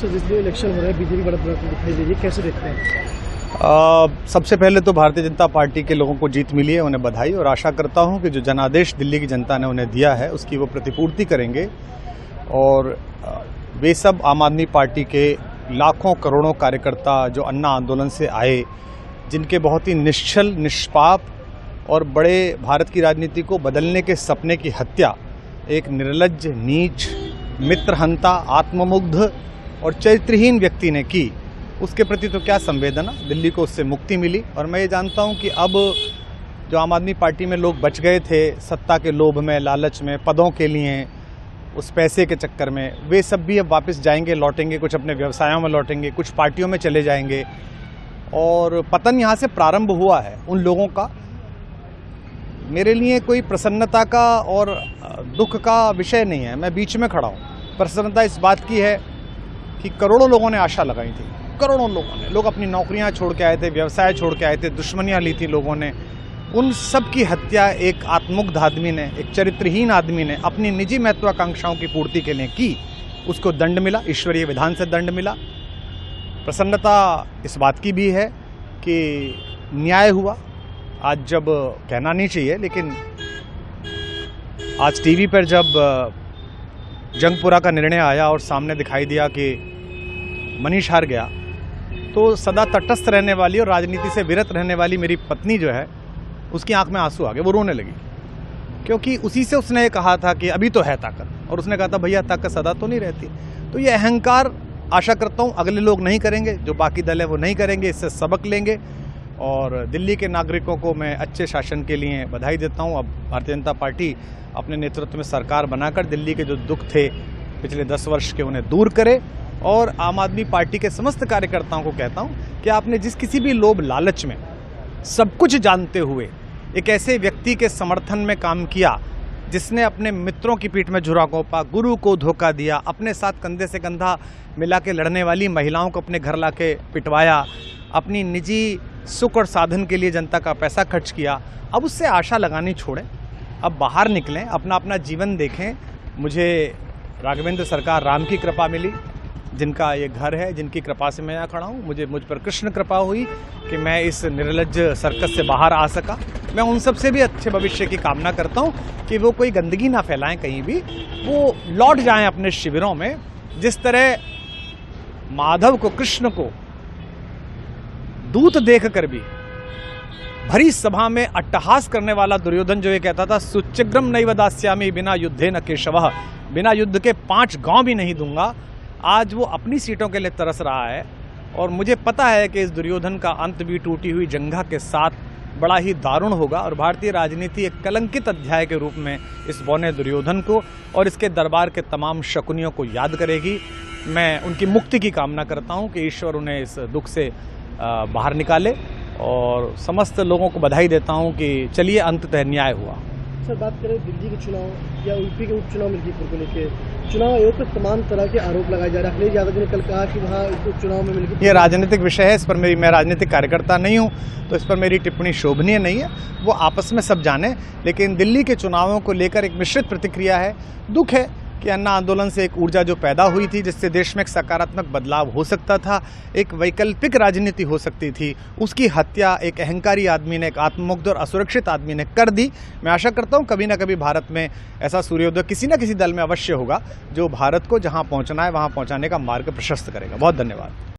Sir, जिस दिन election हो रहा है बीजेपी बड़ा दिखाई दे रही है, कैसे देखते हैं? सबसे पहले तो भारतीय जनता पार्टी के लोगों को जीत मिली है, उन्हें बधाई, और आशा करता हूं कि जो जनादेश दिल्ली की जनता ने उन्हें दिया है उसकी वो प्रतिपूर्ति करेंगे। और वे सब आम आदमी पार्टी के लाखों करोड़ों कार्यकर्ता जो अन्ना आंदोलन से आए, जिनके बहुत ही निश्चल, निष्पाप और बड़े भारत की राजनीति को बदलने के सपने की हत्या एक निर्लज्ज, नीच, मित्रहंता, आत्ममुग्ध और चरित्रहीन व्यक्ति ने की, उसके प्रति तो क्या संवेदना। दिल्ली को उससे मुक्ति मिली। और मैं ये जानता हूं कि अब जो आम आदमी पार्टी में लोग बच गए थे सत्ता के लोभ में, लालच में, पदों के लिए, उस पैसे के चक्कर में, वे सब भी अब वापस जाएंगे, लौटेंगे, कुछ अपने व्यवसायों में लौटेंगे, कुछ पार्टियों में चले जाएंगे। और पतन यहाँ से प्रारंभ हुआ है उन लोगों का। मेरे लिए कोई प्रसन्नता का और दुख का विषय नहीं है, मैं बीच में खड़ा हूँ। प्रसन्नता इस बात की है कि करोड़ों लोगों ने आशा लगाई थी, करोड़ों लोगों ने, लोग अपनी नौकरियां छोड़ के आए थे, व्यवसाय छोड़ के आए थे, दुश्मनियां ली थी लोगों ने, उन सब की हत्या एक आत्ममुग्ध आदमी ने, एक चरित्रहीन आदमी ने अपनी निजी महत्वाकांक्षाओं की पूर्ति के लिए की। उसको दंड मिला, ईश्वरीय विधान से दंड मिला। प्रसन्नता इस बात की भी है कि न्याय हुआ। आज जब कहना नहीं चाहिए, लेकिन आज टीवी पर जब जंगपुरा का निर्णय आया और सामने दिखाई दिया कि मनीष हार गया, तो सदा तटस्थ रहने वाली और राजनीति से विरत रहने वाली मेरी पत्नी जो है, उसकी आंख में आंसू आ गए, वो रोने लगी। क्योंकि उसी से उसने कहा था कि अभी तो है ताकत, और उसने कहा था भैया ताकत सदा तो नहीं रहती। तो ये अहंकार आशा करता हूँ अगले लोग नहीं करेंगे, जो बाकी दल है वो नहीं करेंगे, इससे सबक लेंगे। और दिल्ली के नागरिकों को मैं अच्छे शासन के लिए बधाई देता हूँ। अब भारतीय जनता पार्टी अपने नेतृत्व में सरकार बनाकर दिल्ली के जो दुख थे पिछले 10 वर्ष के, उन्हें दूर करे। और आम आदमी पार्टी के समस्त कार्यकर्ताओं को कहता हूँ कि आपने जिस किसी भी लोभ लालच में, सब कुछ जानते हुए एक ऐसे व्यक्ति के समर्थन में काम किया जिसने अपने मित्रों की पीठ में झुरा घोंपा, गुरु को धोखा दिया, अपने साथ कंधे से कंधा मिला के लड़ने वाली महिलाओं को अपने घर लाके पिटवाया, अपनी निजी सुख और साधन के लिए जनता का पैसा खर्च किया, अब उससे आशा लगानी छोड़ें, अब बाहर निकलें, अपना अपना जीवन देखें। मुझे राघवेंद्र सरकार राम की कृपा मिली, जिनका ये घर है, जिनकी कृपा से मैं यहाँ खड़ा हूँ। मुझ पर कृष्ण कृपा हुई कि मैं इस निर्लज्ज सर्कस से बाहर आ सका। मैं उन सब से भी अच्छे भविष्य की कामना करता हूँ कि वो कोई गंदगी ना फैलाएं कहीं भी, वो लौट जाएं अपने शिविरों में। जिस तरह माधव को, कृष्ण को दूत देखकर भी भरी सभा में अट्टहास करने वाला दुर्योधन जो ये कहता था, सुचिग्रम नैव दास्यामि बिना युद्धे न केशवः, बिना युद्ध के 5 गांव भी नहीं दूंगा, आज वो अपनी सीटों के लिए तरस रहा है। और मुझे पता है कि इस दुर्योधन का अंत भी टूटी हुई जंघा के साथ बड़ा ही दारुण होगा, और भारतीय राजनीति एक कलंकित अध्याय के रूप में इस बौने दुर्योधन को और इसके दरबार के तमाम शकुनियों को याद करेगी। मैं उनकी मुक्ति की कामना करता हूं कि ईश्वर उन्हें इस दुख से बाहर निकाले, और समस्त लोगों को बधाई देता हूं कि चलिए अंततः न्याय हुआ। सर, बात करें दिल्ली के चुनाव या यूपी के उपचुनाव मिर्जापुर को लेकर, चुनाव आयोग पर तमाम तरह के आरोप लगाए जा रहे हैं। अखिलेश यादव ने कल कहा कि वहाँ उपचुनाव में मिलकर, ये राजनीतिक विषय है, इस पर मैं राजनीतिक कार्यकर्ता नहीं हूँ, तो इस पर मेरी टिप्पणी शोभनीय नहीं है, वो आपस में सब जाने। लेकिन दिल्ली के चुनावों को लेकर एक मिश्रित प्रतिक्रिया है। दुख है कि अन्ना आंदोलन से एक ऊर्जा जो पैदा हुई थी, जिससे देश में एक सकारात्मक बदलाव हो सकता था, एक वैकल्पिक राजनीति हो सकती थी, उसकी हत्या एक अहंकारी आदमी ने, एक आत्ममुग्ध और असुरक्षित आदमी ने कर दी। मैं आशा करता हूं कभी ना कभी भारत में ऐसा सूर्योदय किसी न किसी दल में अवश्य होगा, जो भारत को जहां पहुंचना है वहां पहुंचाने का मार्ग प्रशस्त करेगा। बहुत धन्यवाद।